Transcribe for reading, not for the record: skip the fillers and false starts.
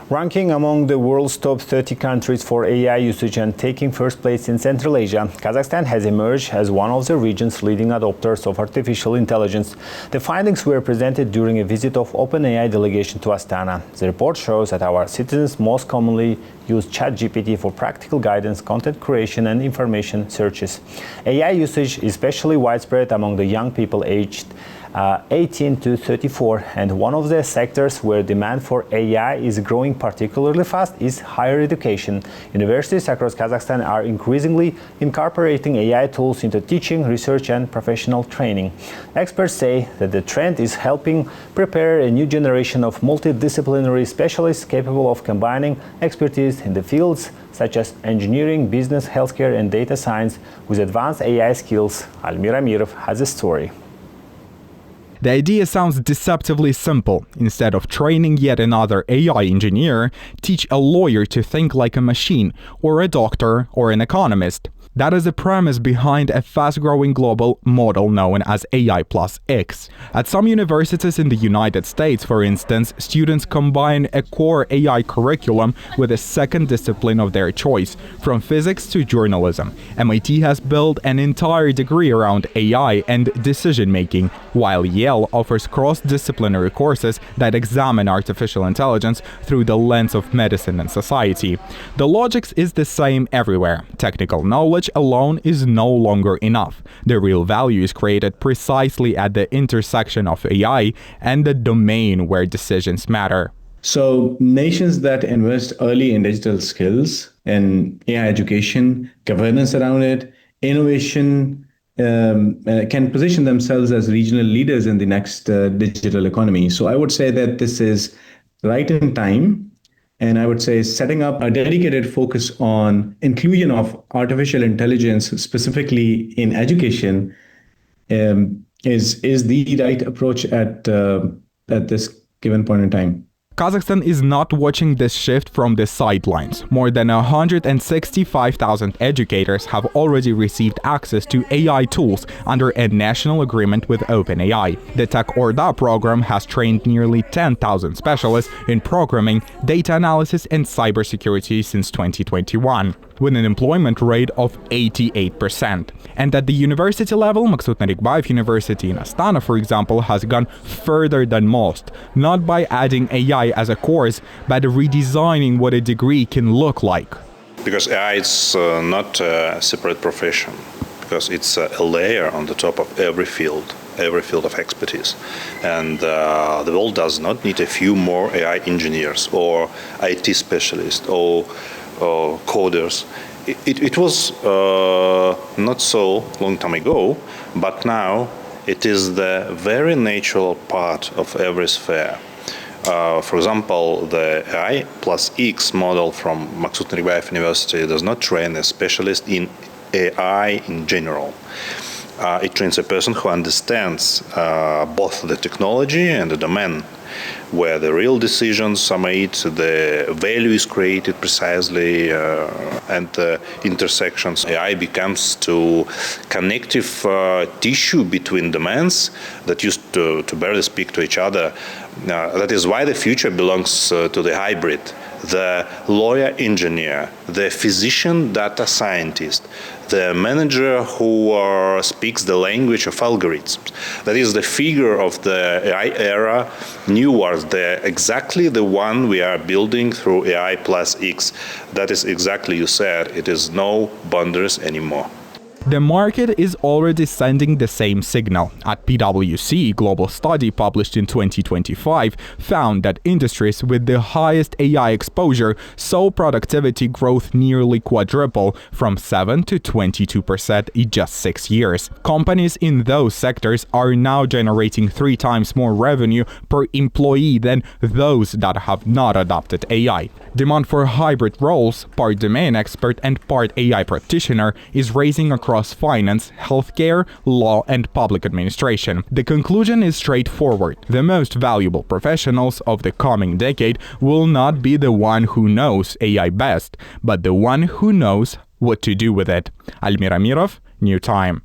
Ranking among the world's top 30 countries for AI usage and taking first place in Central Asia, Kazakhstan has emerged as one of the region's leading adopters of artificial intelligence. The findings were presented during a visit of OpenAI delegation to Astana. The report shows that our citizens most commonly use ChatGPT for practical guidance, content creation, and information searches. AI usage is especially widespread among the young people aged 18 to 34, and one of the sectors where demand for AI is growing particularly fast is higher education. Universities across Kazakhstan are increasingly incorporating AI tools into teaching, research, and professional training. Experts say that the trend is helping prepare a new generation of multidisciplinary specialists capable of combining expertise in the fields such as engineering, business, healthcare, and data science with advanced AI skills. Almir Amirov has a story. The idea sounds deceptively simple. Instead of training yet another AI engineer, teach a lawyer to think like a machine, or a doctor, or an economist. That is the premise behind a fast-growing global model known as AI+X. At some universities in the United States, for instance, students combine a core AI curriculum with a second discipline of their choice, from physics to journalism. MIT has built an entire degree around AI and decision-making, while Yale offers cross-disciplinary courses that examine artificial intelligence through the lens of medicine and society. The logic is the same everywhere. Technical knowledge alone is no longer enough. The real value is created precisely at the intersection of AI and the domain where decisions matter. So nations that invest early in digital skills and AI education, governance around it, innovation, can position themselves as regional leaders in the next digital economy. So I would say that this is right in time. And I would say setting up a dedicated focus on inclusion of artificial intelligence, specifically in education, is the right approach at this given point in time. Kazakhstan is not watching this shift from the sidelines. More than 165,000 educators have already received access to AI tools under a national agreement with OpenAI. The Tech Orda program has trained nearly 10,000 specialists in programming, data analysis, and cybersecurity since 2021, with an employment rate of 88%. And at the university level, Maksut Narikbayev University in Astana, for example, has gone further than most, not by adding AI as a course, but redesigning what a degree can look like. Because AI is not a separate profession, because it's a layer on the top of every field of expertise. And the world does not need a few more AI engineers or IT specialists or coders. It was not so long time ago, but now it is the very natural part of every sphere. For example, the AI+X model from Maksut Narikbayev University does not train a specialist in AI in general. It trains a person who understands both the technology and the domain, where the real decisions are made, the value is created precisely, and the intersections. AI becomes to connective tissue between domains that used to barely speak to each other. That is why the future belongs to the hybrid, the lawyer engineer, the physician data scientist, the manager who speaks the language of algorithms. That is the figure of the AI era, new world, exactly the one we are building through AI+X. That is exactly, you said, it is no boundaries anymore. The market is already sending the same signal. At PwC, a global study published in 2025 found that industries with the highest AI exposure saw productivity growth nearly quadruple, from 7 to 22% in just 6 years. Companies in those sectors are now generating 3 times more revenue per employee than those that have not adopted AI. Demand for hybrid roles, part domain expert and part AI practitioner, is rising across finance, healthcare, law, and public administration. The conclusion is straightforward. The most valuable professionals of the coming decade will not be the one who knows AI best, but the one who knows what to do with it. Almir Amirov, New Time.